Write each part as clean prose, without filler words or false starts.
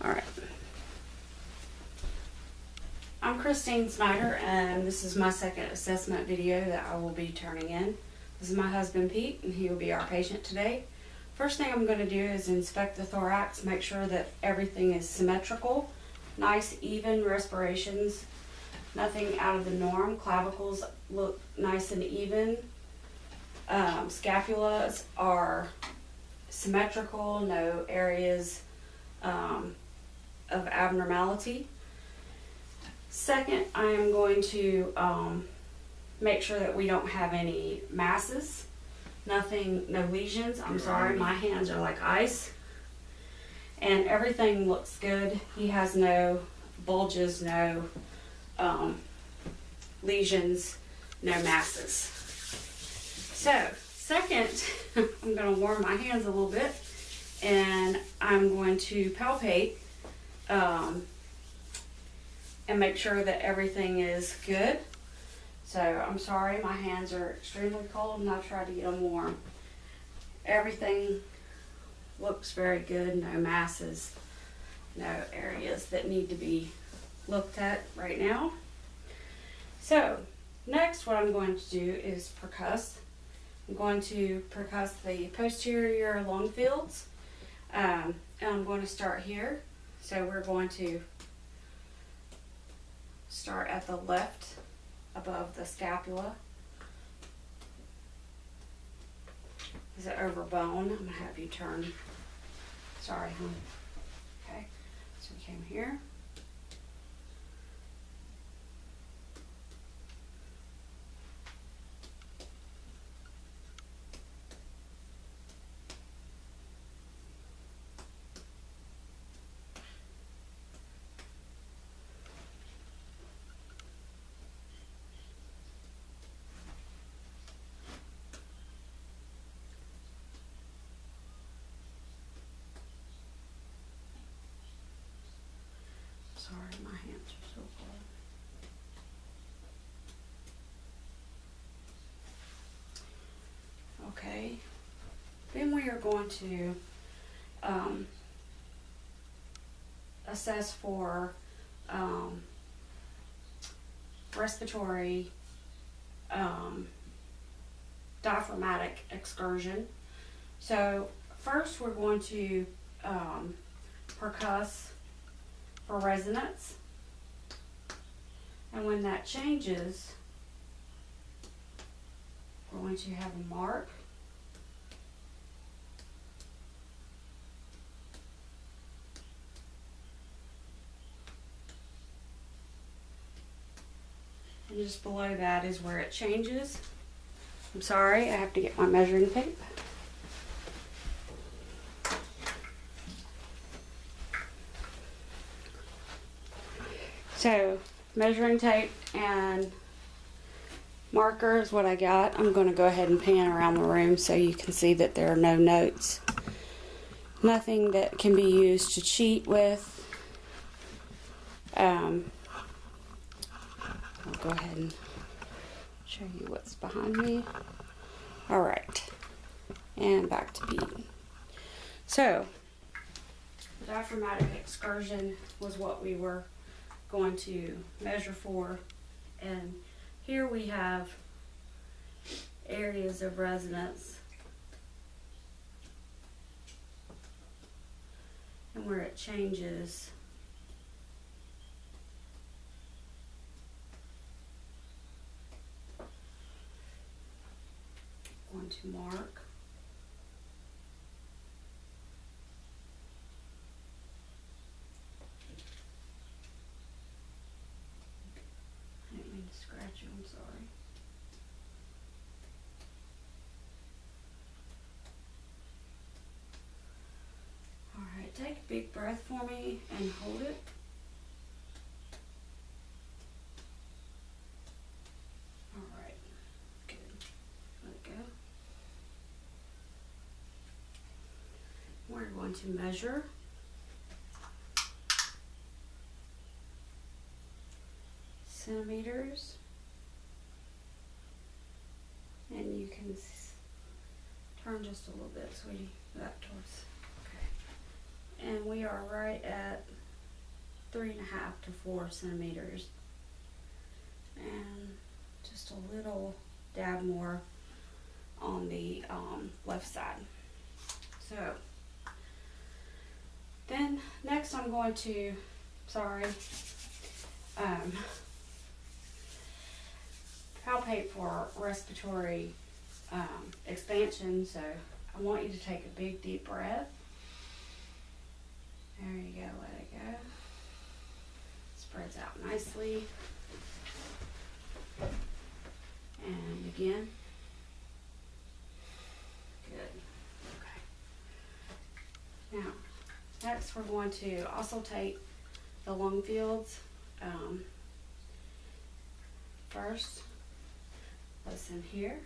Alright. I'm Christine Snyder, and this is my second assessment video that I will be turning in. This is my husband Pete, and he will be our patient today. First thing I'm going to do is inspect the thorax, make sure that everything is symmetrical, nice even respirations, nothing out of the norm. Clavicles look nice and even. Scapulas are symmetrical, no areas of abnormality. Second, I am going to make sure that we don't have any masses, no lesions. I'm sorry, my hands are like ice. And everything looks good. He has no bulges, no lesions, no masses. So, second, I'm going to warm my hands a little bit, and I'm going to palpate and make sure that everything is good. So, I'm sorry, my hands are extremely cold, and I've tried to get them warm. Everything looks very good, no masses, no areas that need to be looked at right now. So, next what I'm going to do is percuss. I'm going to percuss the posterior lung fields, and I'm going to start here. So we're going to start at the left above the scapula. Is it over bone? I'm going to have you turn. Sorry, hon. Okay, so we came here. Sorry, my hands are so cold. Okay, then we are going to assess for respiratory diaphragmatic excursion. So first we're going to percuss for resonance, and when that changes, we're going to have a mark. And just below that is where it changes. I'm sorry, I have to get my measuring tape. So, measuring tape and marker is what I got. I'm going to go ahead and pan around the room so you can see that there are no notes. Nothing that can be used to cheat with. I'll go ahead and show you what's behind me. Alright, and back to Pete. So, the diaphragmatic excursion was what we were going to measure for, and here we have areas of resonance, and where it changes going to mark. I didn't mean to scratch you, I'm sorry. Alright, take a big breath for me and hold it. Alright, good. Let it go. We're going to measure. Centimeters, and you can turn just a little bit, sweetie, back towards, okay. And we we are right at 3.5 to 4 centimeters. And just a little dab more on the left side. So then next I'm going to, palpate for respiratory expansion. So I want you to take a big deep breath. There you go, let it go. Spreads out nicely. And again. Good. Okay. Now, next we're going to also take the lung fields. First, listen here.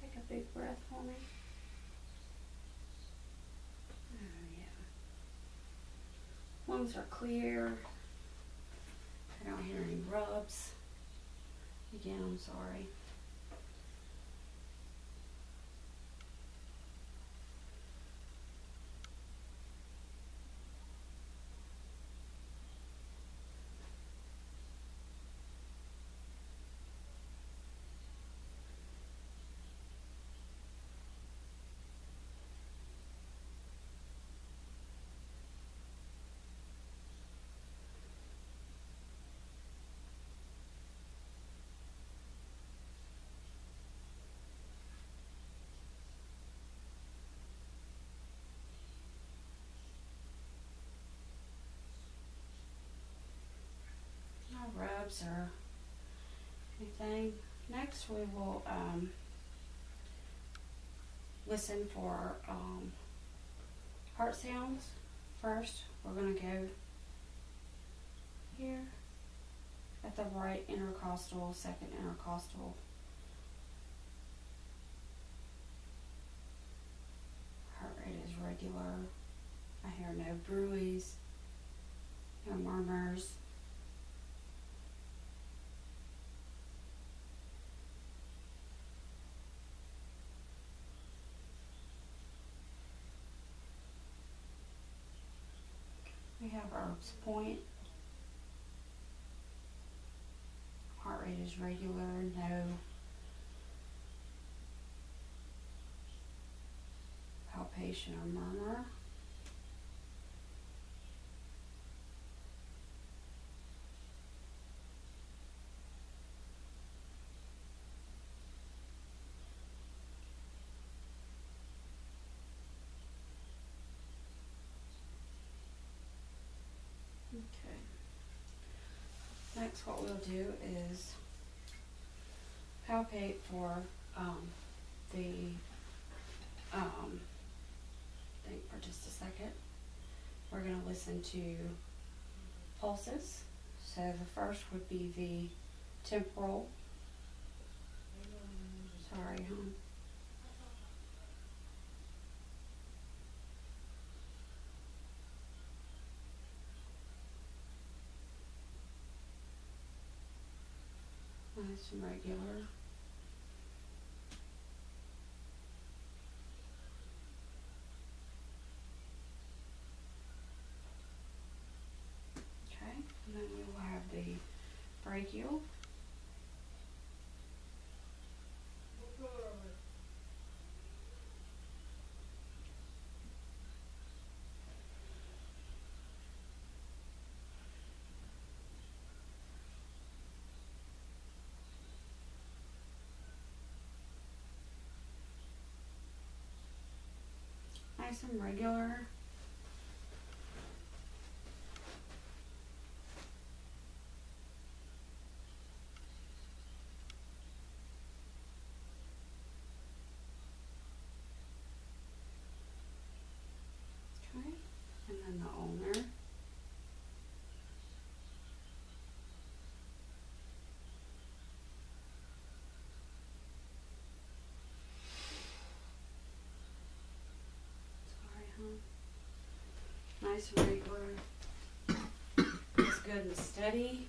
Take a big breath for me. Oh yeah. Lungs are clear. I don't hear any rubs. Again, I'm sorry. No rubs or anything. Next we will listen for heart sounds. First, we're going to go here at the right intercostal, second intercostal. Heart rate is regular. I hear no bruits, no murmurs. We have Erb's point. Heart rate is regular, no palpation or murmur. Okay. Next, what we'll do is palpate for think for just a second. We're going to listen to pulses. So the first would be the temporal. Sorry, hon. Nice and regular. Okay, and then we will have the brachial. Nice and regular. nice and regular. It's good and steady.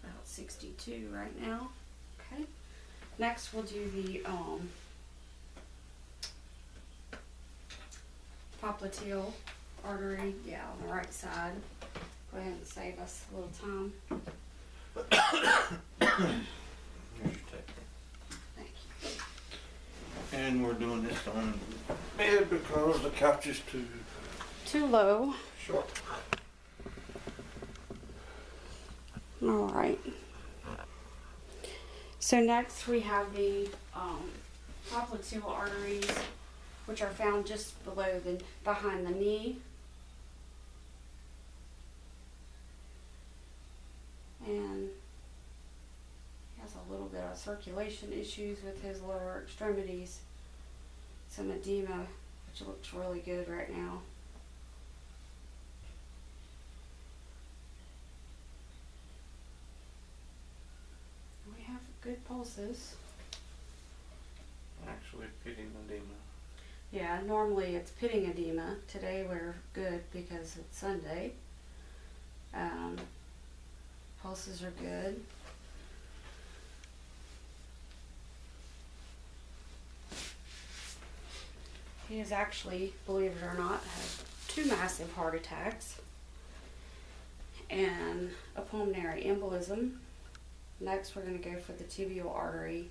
About 62 right now. Okay. Next we'll do the popliteal artery, yeah, on the right side. Go ahead and save us a little time. Here's your tape. Thank you. And we're doing this on bed because the couch is Too low. short. All right. So next we have the popliteal arteries, which are found just behind the knee. And he has a little bit of circulation issues with his lower extremities. Some edema, which looks really good right now. We have good pulses. Actually pitting edema. Yeah, normally it's pitting edema. Today we're good because it's Sunday. Pulses are good. He has actually, believe it or not, had 2 massive heart attacks and a pulmonary embolism. Next we're going to go for the tibial artery.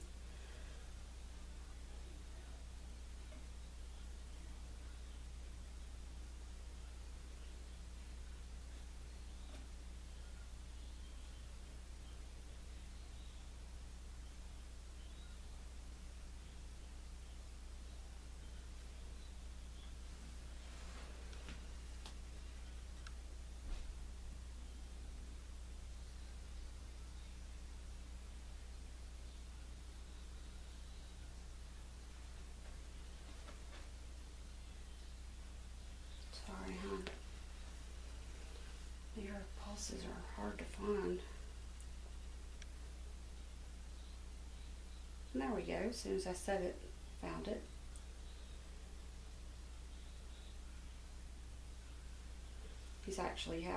Sorry, hon. Your pulses are hard to find. And there we go. As soon as I said it, found it. He's actually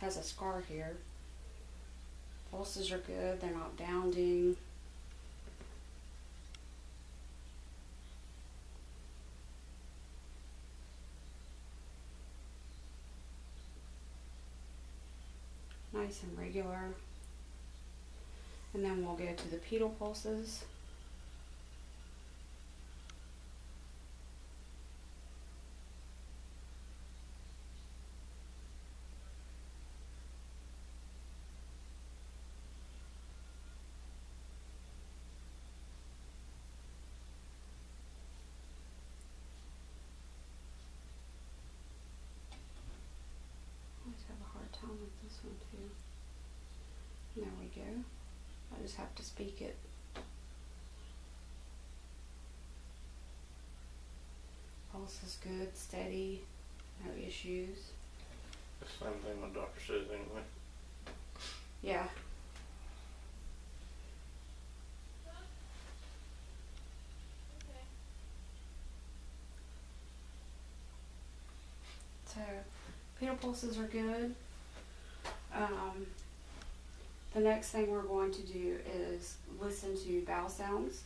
has a scar here. Pulses are good. They're not bounding. Nice and regular. And then we'll go to the pedal pulses. I always have a hard time with this one too. There we go. I just have to speak it. Pulse is good, steady, no issues. The same thing my doctor says anyway. Yeah. So, pedal pulses are good. The next thing we're going to do is listen to bowel sounds.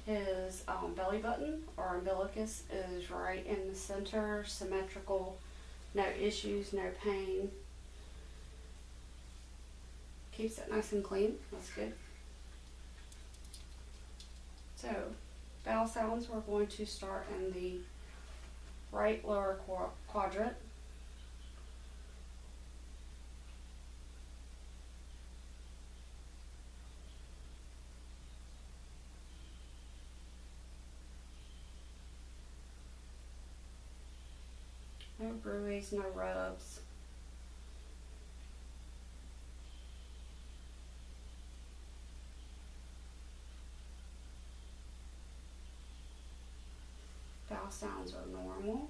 His belly button or umbilicus is right in the center, symmetrical, no issues, no pain. Keeps it nice and clean. That's good. So, bowel sounds, we're going to start in the right lower quadrant. No bruise, no rubs. Bowel sounds are normal.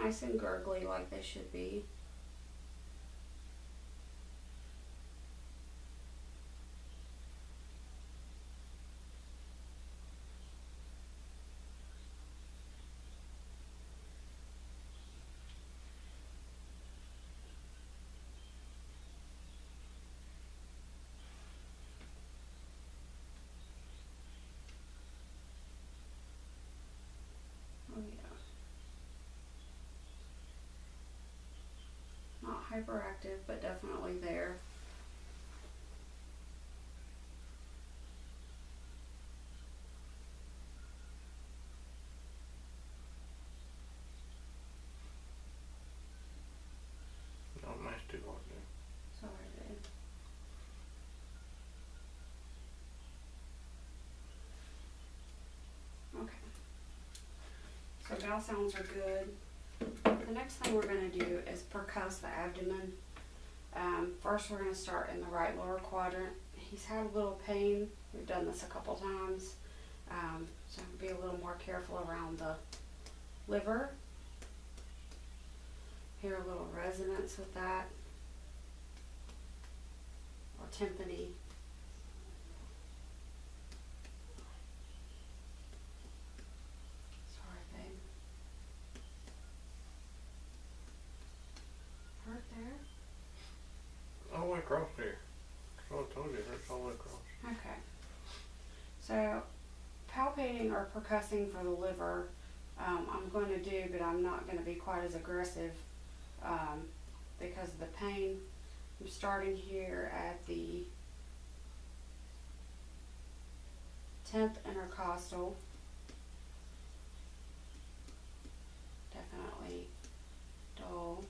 nice and gurgly like they should be. Oh yeah. Not hyperactive, but definitely there. Don't mess too hard there. Sorry, babe. Okay. So bowel sounds are good. The next thing we're going to do is percuss the abdomen. First we're going to start in the right lower quadrant. He's had a little pain. We've done this a couple times. So be a little more careful around the liver. Hear a little resonance with that. Or tympany. Sorry, babe. Hurt there? All the way across here. So I told you, it hurts all the way across. Okay. So, palpating or percussing for the liver, I'm going to do, but I'm not going to be quite as aggressive because of the pain. I'm starting here at the 10th intercostal. Definitely dull.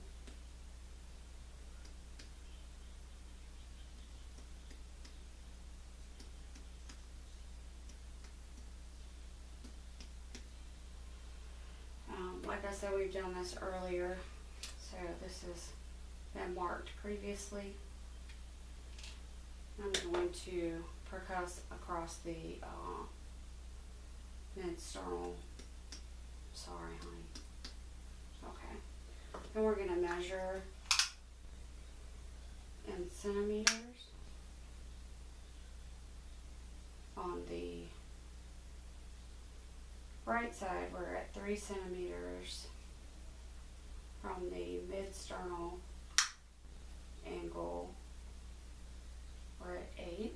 Like I said, we've done this earlier, so this has been marked previously. I'm going to percuss across the mid-sternal. Sorry, honey. Okay. Then we're going to measure in centimeters on the right side. We're at 3 centimeters from the mid-sternal angle. We're at 8.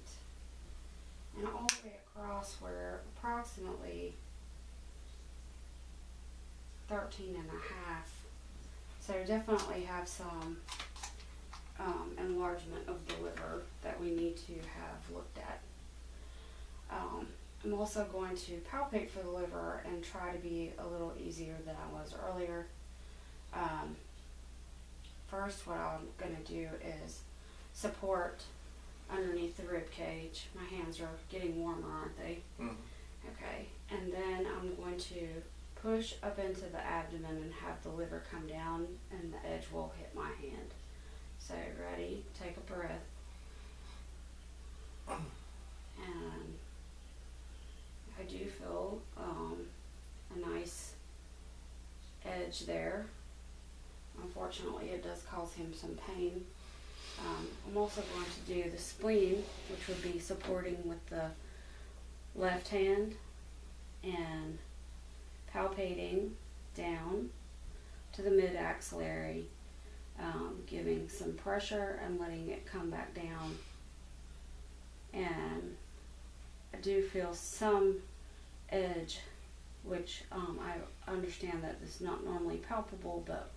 And all the way across we're approximately 13.5. So definitely have some enlargement of the liver that we need to have looked at. I'm also going to palpate for the liver and try to be a little easier than I was earlier. First, what I'm going to do is support underneath the rib cage. My hands are getting warmer, aren't they? Mm-hmm. Okay, and then I'm going to push up into the abdomen and have the liver come down and the edge will hit my hand. So ready, take a breath. And I do feel a nice edge there. Unfortunately, it does cause him some pain. I'm also going to do the spleen, which would be supporting with the left hand and palpating down to the mid-axillary, giving some pressure and letting it come back down. And I do feel some edge, which I understand that is not normally palpable, but